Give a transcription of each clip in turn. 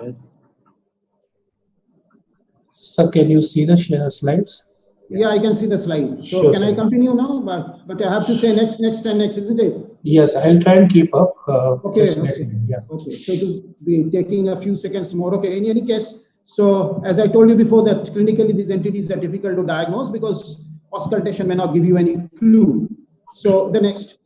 share. So can you see the slides? Yeah, I can see the slide. So Sure, can I continue now? But I have to say next, isn't it? Yes, I'll try and keep up. Okay. Yeah. Okay. So it will be taking a few seconds more. Okay. In any case, so as I told you before, that clinically these entities are difficult to diagnose because auscultation may not give you any clue. So the next.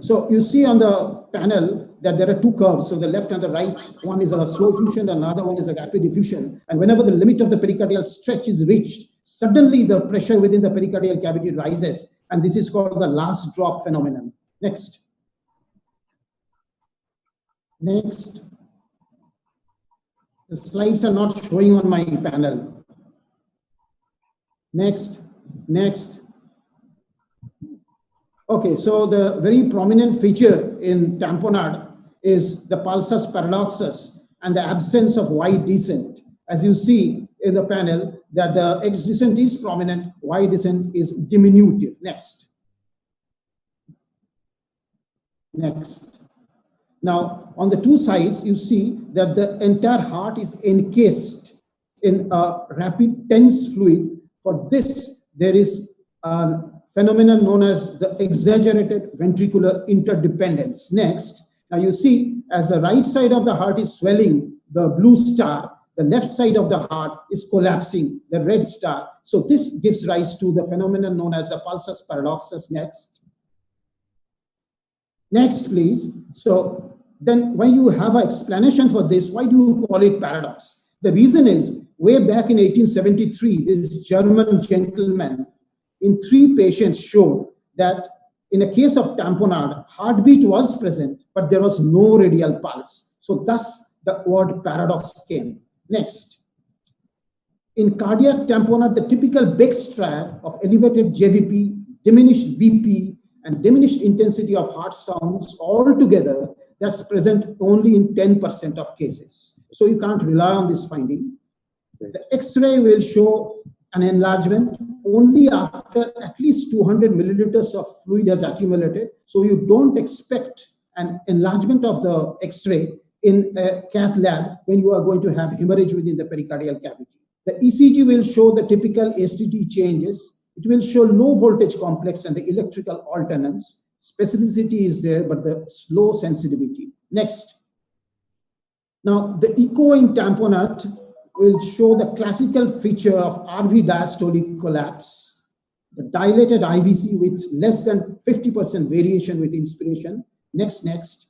So you see on the panel that there are two curves. So the left and the right, one is a slow effusion, and another one is a rapid effusion. And whenever the limit of the pericardial stretch is reached, suddenly the pressure within the pericardial cavity rises. And this is called the last drop phenomenon. Next. Next. The slides are not showing on my panel. Next. Next. Okay, so the very prominent feature in tamponade is the pulsus paradoxus and the absence of Y descent. As you see in the panel, that the X descent is prominent, Y descent is diminutive. Next. Next. Now, on the two sides, you see that the entire heart is encased in a rapid tense fluid. For this, there is a phenomenon known as the exaggerated ventricular interdependence. Next, now you see as the right side of the heart is swelling, the blue star, the left side of the heart is collapsing, the red star. So this gives rise to the phenomenon known as the pulsus paradoxus. Next. Next, please. So then when you have an explanation for this, why do you call it paradox? The reason is, way back in 1873, this German gentleman in 3 patients showed that in a case of tamponade, heartbeat was present, but there was no radial pulse. So thus the word paradox came. Next. In cardiac tamponade, the typical Beck's triad of elevated JVP, diminished BP, and diminished intensity of heart sounds all together, that's present only in 10% of cases. So you can't rely on this finding. The X-ray will show an enlargement only after at least 200 milliliters of fluid has accumulated. So you don't expect an enlargement of the X-ray in a cath lab when you are going to have hemorrhage within the pericardial cavity. The ECG will show the typical STT changes. It will show low voltage complex and the electrical alternance. Specificity is there, but the slow sensitivity. Next. Now, the echo in tamponade will show the classical feature of RV diastolic collapse, the dilated IVC with less than 50% variation with inspiration. Next, next,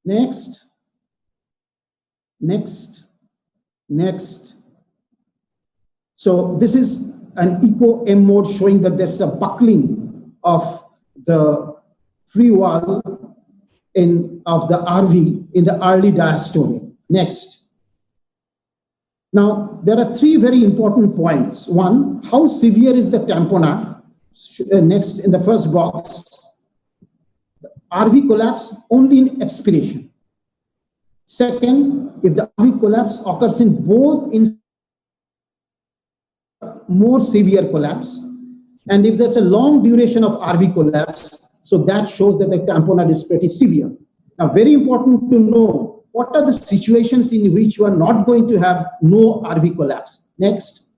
next, next, next. So this is an echo M mode showing that there's a buckling of the free wall of the RV in the early diastole. Next. Now, there are 3 very important points. One, how severe is the tamponade? Next, in the first box, RV collapse only in expiration. Second, if the RV collapse occurs in both in more severe collapse, and if there's a long duration of RV collapse, so that shows that the tamponade is pretty severe. Now, very important to know, what are the situations in which you are not going to have no RV collapse? Next.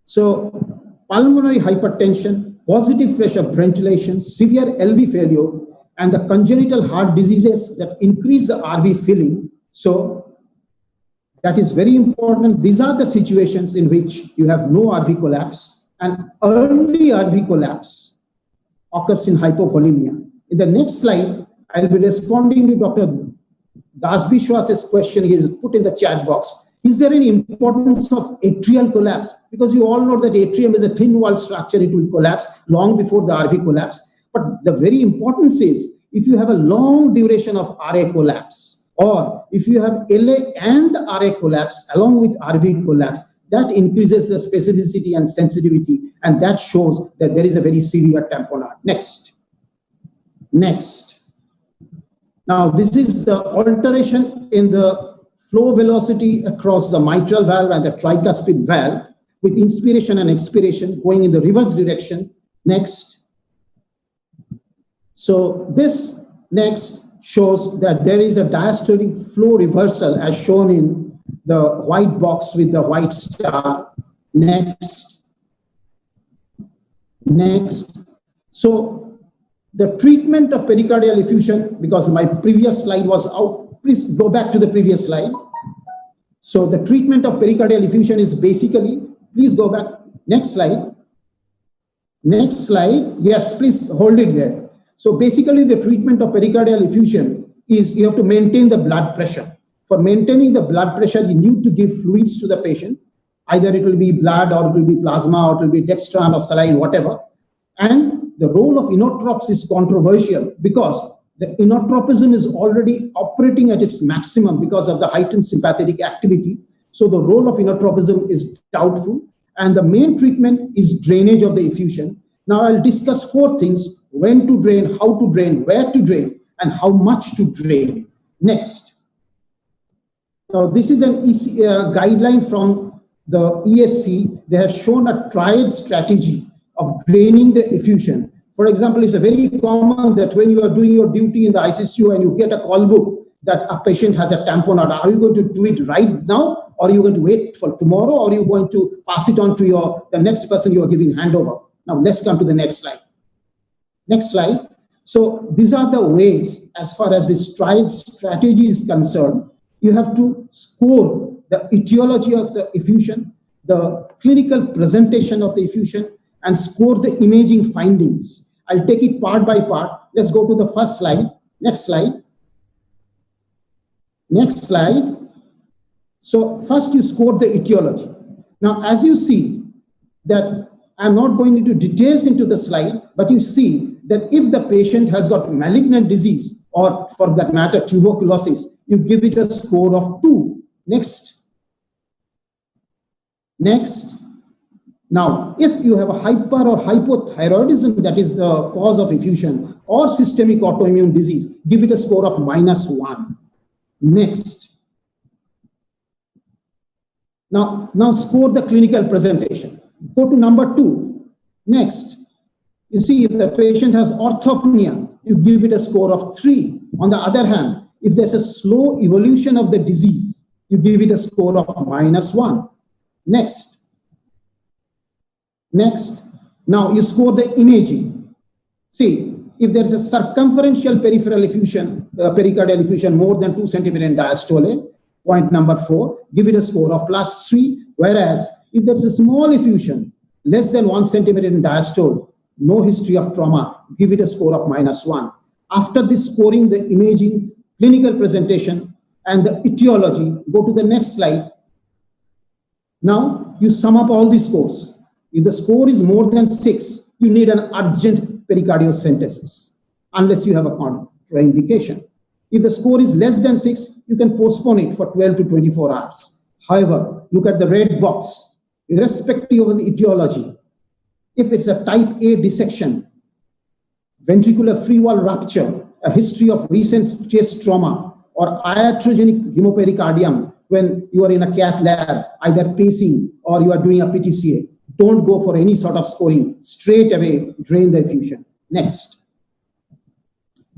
So, pulmonary hypertension, positive pressure ventilation, severe LV failure, and the congenital heart diseases that increase the RV filling. So, that is very important. These are the situations in which you have no RV collapse, and early RV collapse occurs in hypovolemia. In the next slide, I'll be responding to Dr. Dasbishwas's question he has put in the chat box. Is there any importance of atrial collapse? Because you all know that atrium is a thin wall structure, it will collapse long before the RV collapse. But the very importance is, if you have a long duration of RA collapse, or if you have LA and RA collapse along with RV collapse, that increases the specificity and sensitivity, and that shows that there is a very severe tamponade. Next. Next. Now, this is the alteration in the flow velocity across the mitral valve and the tricuspid valve with inspiration and expiration going in the reverse direction. Next. So this next shows that there is a diastolic flow reversal as shown in the white box with the white star. Next. Next. So the treatment of pericardial effusion, because my previous slide was out, please go back to the previous slide. So the treatment of pericardial effusion is basically, please go back, next slide. Next slide, yes, please hold it there. So basically the treatment of pericardial effusion is you have to maintain the blood pressure. For maintaining the blood pressure, you need to give fluids to the patient. Either it will be blood or it will be plasma or it will be dextran or saline, whatever. And the role of inotropes is controversial because the inotropism is already operating at its maximum because of the heightened sympathetic activity. So the role of inotropism is doubtful. And the main treatment is drainage of the effusion. Now I'll discuss 4 things: when to drain, how to drain, where to drain, and how much to drain. Next. Now this is an guideline from the ESC. They have shown a triad strategy of draining the effusion. For example, it's a very common that when you are doing your duty in the ICU and you get a call book that a patient has a tamponade, are you going to do it right now, or are you going to wait for tomorrow, or are you going to pass it on to the next person you are giving handover? Now let's come to the next slide. Next slide. So these are the ways, as far as this triad strategy is concerned. You have to score the etiology of the effusion, the clinical presentation of the effusion, and score the imaging findings. I'll take it part by part. Let's go to the first slide. Next slide. Next slide. So first you score the etiology. Now, as you see that I'm not going into details into the slide, but you see that if the patient has got malignant disease, or for that matter, tuberculosis, you give it a score of 2. Next. Next. Now, if you have a hyper or hypothyroidism, that is the cause of effusion, or systemic autoimmune disease, give it a score of -1. Next. Now score the clinical presentation. Go to number 2. Next. You see, if the patient has orthopnea, you give it a score of 3. On the other hand, if there's a slow evolution of the disease, you give it a score of -1. Next. Next. Now you score the imaging. See, if there is a circumferential peripheral effusion, pericardial effusion more than 2 centimeters in diastole, point number 4, give it a score of +3. Whereas if there is a small effusion, less than 1 centimeter in diastole, no history of trauma, give it a score of -1. After this scoring, the imaging, clinical presentation, and the etiology, go to the next slide. Now you sum up all these scores. If the score is more than 6, you need an urgent pericardiocentesis, unless you have a contraindication. If the score is less than 6, you can postpone it for 12 to 24 hours. However, look at the red box. Irrespective of the etiology, if it's a type A dissection, ventricular free wall rupture, a history of recent chest trauma, or iatrogenic hemopericardium, when you are in a cath lab, either pacing or you are doing a PTCA, don't go for any sort of scoring. Straight away, drain the effusion. Next.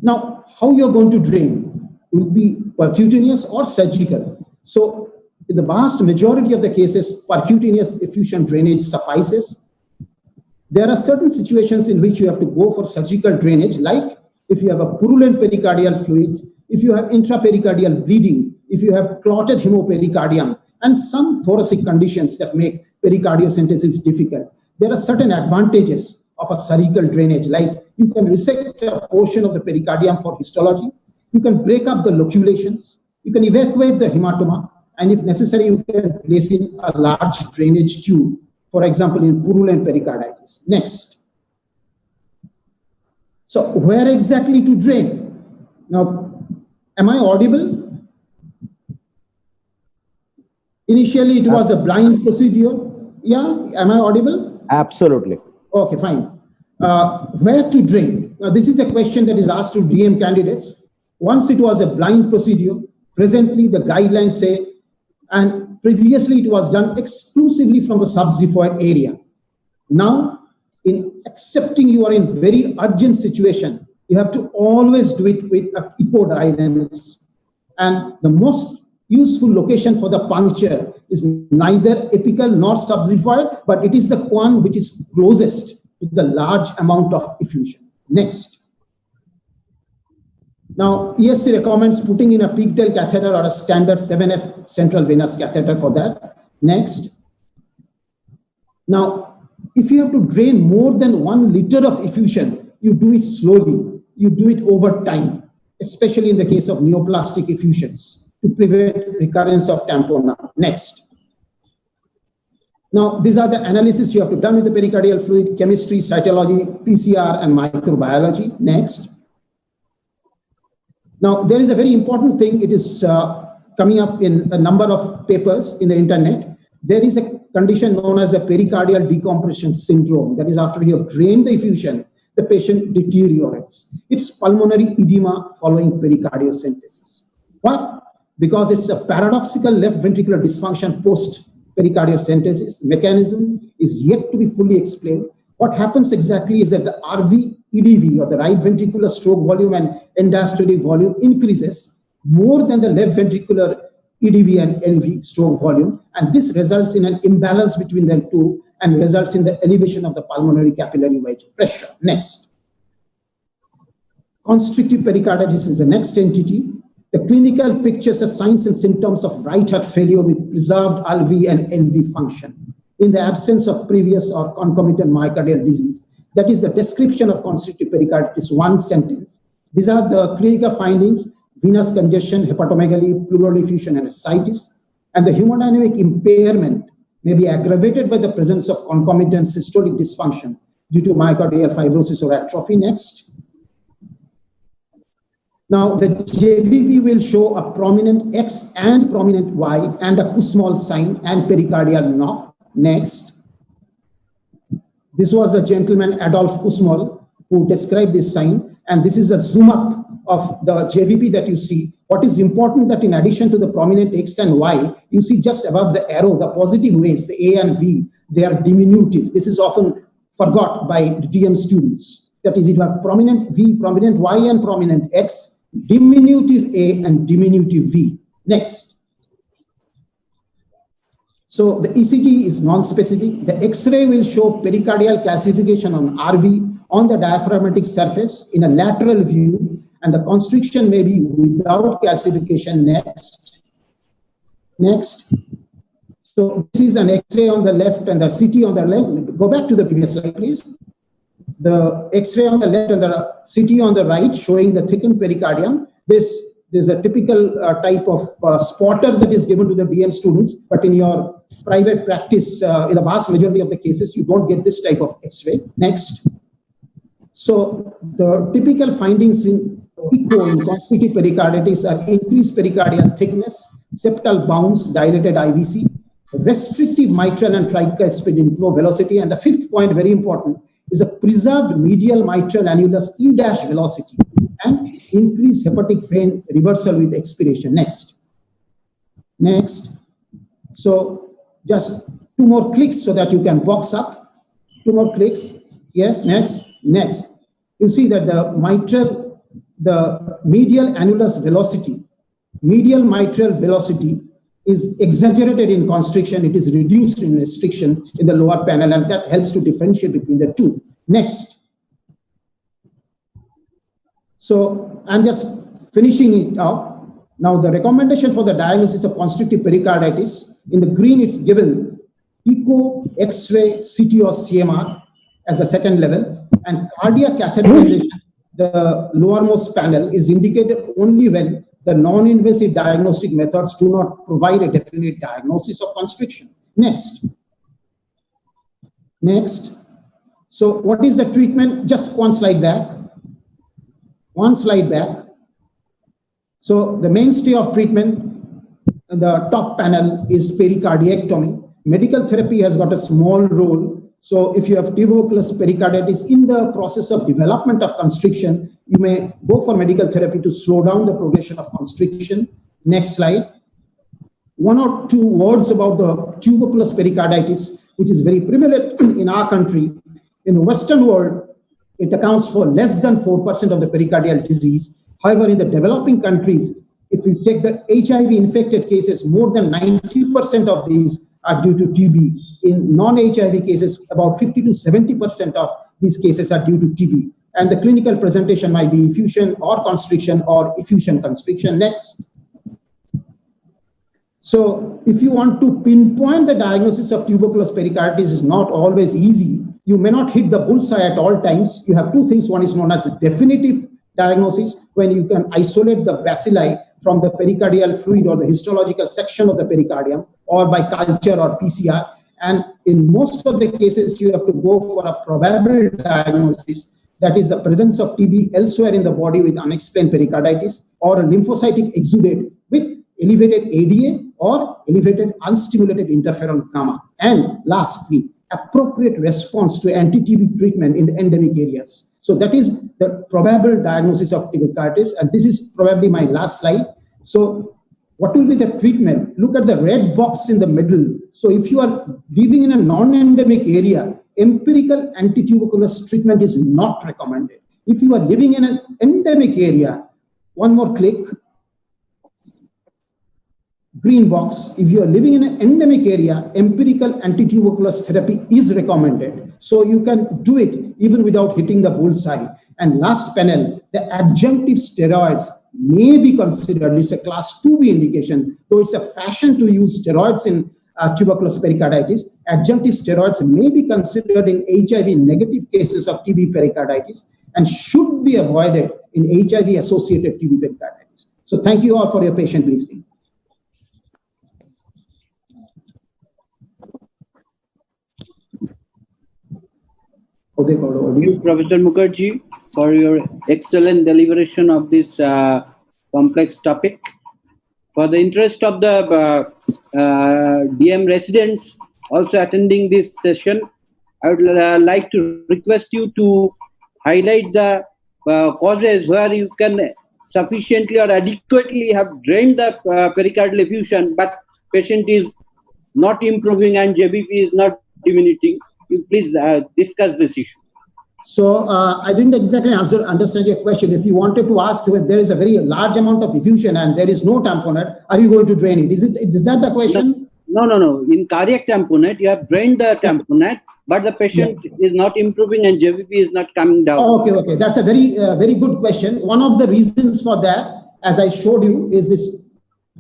Now, how you're going to drain will be percutaneous or surgical. So, in the vast majority of the cases, percutaneous effusion drainage suffices. There are certain situations in which you have to go for surgical drainage, like if you have a purulent pericardial fluid, if you have intrapericardial bleeding, if you have clotted hemopericardium, and some thoracic conditions that make pericardiocentesis difficult. There are certain advantages of a surgical drainage, like you can resect a portion of the pericardium for histology, you can break up the loculations, you can evacuate the hematoma, and if necessary, you can place in a large drainage tube, for example, in purulent pericarditis. Next. So where exactly to drain? Now, am I audible? Initially, it was a blind procedure. Yeah, am I audible? Absolutely. Okay, fine. Where to drain? Now, this is a question that is asked to DM candidates. Once it was a blind procedure, presently the guidelines say, and previously it was done exclusively from the subxiphoid area. Now, in accepting you are in very urgent situation, You have to always do it with echodialysis. And the most useful location for the puncture is neither apical nor subxiphoid, but it is the one which is closest to the large amount of effusion. Next. Now, ESC recommends putting in a pigtail catheter or a standard 7F central venous catheter for that. Next. Now, if you have to drain more than 1 liter of effusion, you do it slowly. You do it over time, especially in the case of neoplastic effusions, to prevent recurrence of tamponade. Next. Now, these are the analysis you have to done with the pericardial fluid: chemistry, cytology, PCR, and microbiology. Next. Now, there is a very important thing. It is coming up in a number of papers in the internet. There is a condition known as the pericardial decompression syndrome. That is, after you have drained the effusion, the patient deteriorates. It's pulmonary edema following pericardiocentesis. Why? Because it's a paradoxical left ventricular dysfunction post pericardiocentesis. Mechanism is yet to be fully explained. What happens exactly is that the RV EDV, or the right ventricular stroke volume, and end-diastolic volume increases more than the left ventricular EDV and LV stroke volume, and this results in an imbalance between them two and results in the elevation of the pulmonary capillary wedge pressure. Next. Constrictive pericarditis is the next entity. The clinical pictures are signs and symptoms of right heart failure with preserved RV and LV function in the absence of previous or concomitant myocardial disease. That is the description of constrictive pericarditis, one sentence. These are the clinical findings: venous congestion, hepatomegaly, pleural effusion, and ascites. And the hemodynamic impairment may be aggravated by the presence of concomitant systolic dysfunction due to myocardial fibrosis or atrophy. Next. Now, the JVP will show a prominent X and prominent Y and a Kussmaul sign and pericardial knock. Next. This was a gentleman, Adolf Kussmaul, who described this sign, and this is a zoom up of the JVP that you see. What is important that in addition to the prominent X and Y, you see just above the arrow, the positive waves, the A and V, they are diminutive. This is often forgot by DM students. That is, you have prominent V, prominent Y, and prominent X, diminutive A and diminutive V. Next. So the ECG is non-specific. The X-ray will show pericardial calcification on RV on the diaphragmatic surface in a lateral view, and the constriction may be without calcification. Next. Next. So this is an X-ray on the left and the CT on the left. Go back to the previous slide, please. The X-ray on the left and the CT on the right showing the thickened pericardium. This is a typical type of spotter that is given to the DM students, but in your private practice, in the vast majority of the cases, you don't get this type of X-ray. Next. So the typical findings in echo in constrictive pericarditis are increased pericardial thickness, septal bounce, dilated IVC, restrictive mitral and tricuspid inflow velocity, and the fifth point, very important, is a preserved medial mitral annulus E' velocity and increased hepatic vein reversal with expiration. Next. Next. So just 2 more clicks so that you can box up. 2 more clicks. Yes, next. Next. You see that the mitral, the medial annulus velocity, medial mitral velocity is exaggerated in constriction. It is reduced in restriction in the lower panel, and that helps to differentiate between the two. Next. So I'm just finishing it up. Now the recommendation for the diagnosis of constrictive pericarditis, in the green it's given echo, X-ray, CT or CMR as a second level, and cardiac catheterization, the lowermost panel, is indicated only when the non-invasive diagnostic methods do not provide a definite diagnosis of constriction. Next. Next. So what is the treatment? Just one slide back. One slide back. So the mainstay of treatment, the top panel, is pericardiectomy. Medical therapy has got a small role. So if you have tuberculous pericarditis in the process of development of constriction, you may go for medical therapy to slow down the progression of constriction. Next slide. 1 or 2 words about the tuberculous pericarditis, which is very prevalent in our country. In the Western world, It accounts for less than 4% of the pericardial disease. However, in the developing countries, if you take the HIV infected cases, more than 90% of these are due to TB. In non-HIV cases, about 50 to 70% of these cases are due to TB. And the clinical presentation might be effusion or constriction or effusion constriction. Next. So if you want to pinpoint the diagnosis of tuberculosis pericarditis is not always easy. You may not hit the bullseye at all times. You have two things. One is known as the definitive diagnosis, when you can isolate the bacilli from the pericardial fluid or the histological section of the pericardium, or by culture or PCR. And in most of the cases, you have to go for a probable diagnosis, that is the presence of TB elsewhere in the body with unexplained pericarditis, or a lymphocytic exudate with elevated ADA or elevated unstimulated interferon gamma. And lastly, appropriate response to anti-TB treatment in the endemic areas. So that is the probable diagnosis of tuberculosis, and this is probably my last slide. So what will be the treatment? Look at the red box in the middle. So if you are living in a non-endemic area, empirical anti-tuberculosis treatment is not recommended. If you are living in an endemic area, one more click, green box, if you are living in an endemic area, empirical anti-tuberculosis therapy is recommended. So you can do it even without hitting the bullseye. And last panel, the adjunctive steroids may be considered. It's a class 2B indication, though it's a fashion to use steroids in tuberculosis pericarditis. Adjunctive steroids may be considered in HIV negative cases of TB pericarditis and should be avoided in HIV associated TB pericarditis. So thank you all for your patient listening. Thank you, Professor Mookerjee, for your excellent deliberation of this complex topic. For the interest of the DM residents also attending this session, I would like to request you to highlight the causes where you can sufficiently or adequately have drained the pericardial effusion, but patient is not improving and JBP is not diminuting. You please discuss this issue. So I didn't exactly understand your question. If you wanted to ask when there is a very large amount of effusion and there is no tamponade, are you going to drain it? Is that the question? No. In cardiac tamponade, you have drained the tamponade, but the patient is not improving and JVP is not coming down. Oh, okay. That's a very good question. One of the reasons for that, as I showed you, is this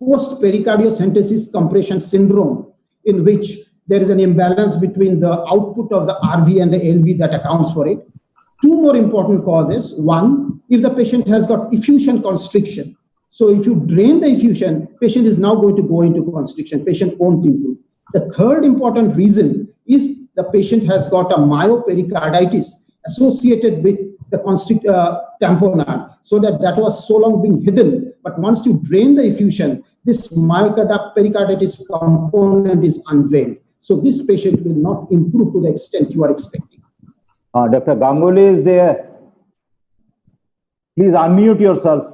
post-pericardiocentesis compression syndrome, in which there is an imbalance between the output of the RV and the LV that accounts for it. Two more important causes. One, if the patient has got effusion constriction. So if you drain the effusion, patient is now going to go into constriction. Patient won't improve. The third important reason is the patient has got a myopericarditis associated with the constrictive tamponade, so that was so long being hidden. But once you drain the effusion, this pericarditis component is unveiled. So this patient will not improve to the extent you are expecting. Dr. Ganguly is there. Please unmute yourself.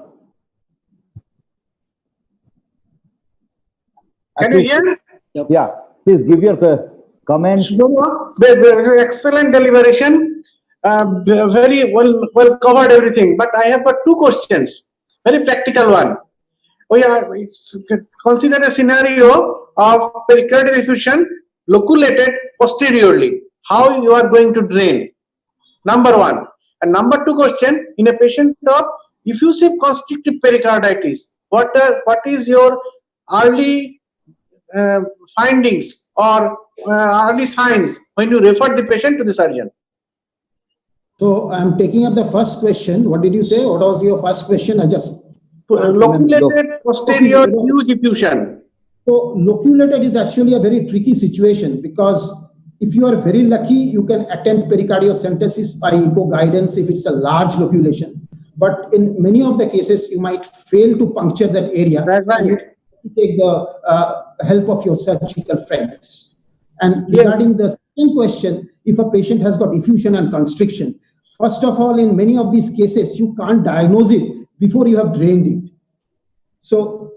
Can you hear? Yeah, please give your comments. Excellent deliberation. Very well covered everything. But I have got two questions. Very practical one. Consider a scenario of pericardial effusion loculated posteriorly. How you are going to drain? Number one. And number two question, in a patient of effusive constrictive pericarditis, what is your early findings or early signs when you refer the patient to the surgeon? So I'm taking up the first question. What did you say? What was your first question? I just loculated posterior huge effusion. So loculated is actually a very tricky situation, because if you are very lucky, you can attempt pericardiocentesis by echo guidance if it's a large loculation. But in many of the cases, you might fail to puncture that area. That's right. And you take the help of your surgical friends. And regarding the second question, if a patient has got effusion and constriction, first of all, in many of these cases, you can't diagnose it before you have drained it. So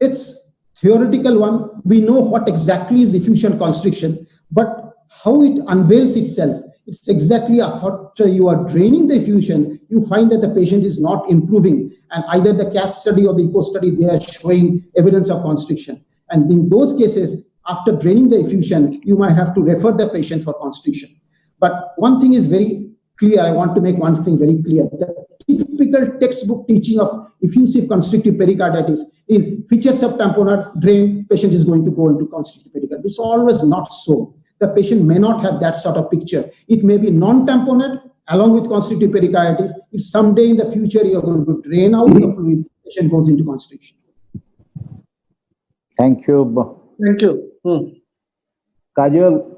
it's theoretical one. We know what exactly is effusion constriction, but how it unveils itself It's exactly after you are draining the effusion, you find that the patient is not improving, and either the CAT study or the echo study, they are showing evidence of constriction. And in those cases, after draining the effusion, you might have to refer the patient for constriction. But one thing is very clear, I want to make one thing very clear. The typical textbook teaching of effusive constrictive pericarditis is features of tamponade, drain, patient is going to go into constrictive pericarditis. It's always not so. The patient may not have that sort of picture. It may be non-tamponade along with constrictive pericarditis. If someday in the future you are going to drain out the fluid, patient goes into constriction. Thank you. Thank you. Kajal,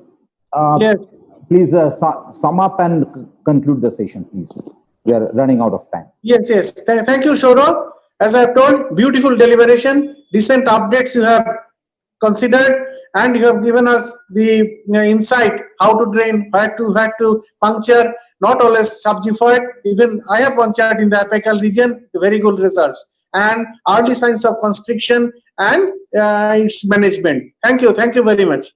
Yes. please sum up and conclude the session, please. We are running out of time. Yes, yes. Thank you, Soura. As I have told, beautiful deliberation, decent updates you have considered, and you have given us the insight how to drain, where to puncture, not always subxiphoid. Even I have punctured in the apical region, very good results, and early signs of constriction and its management. Thank you very much.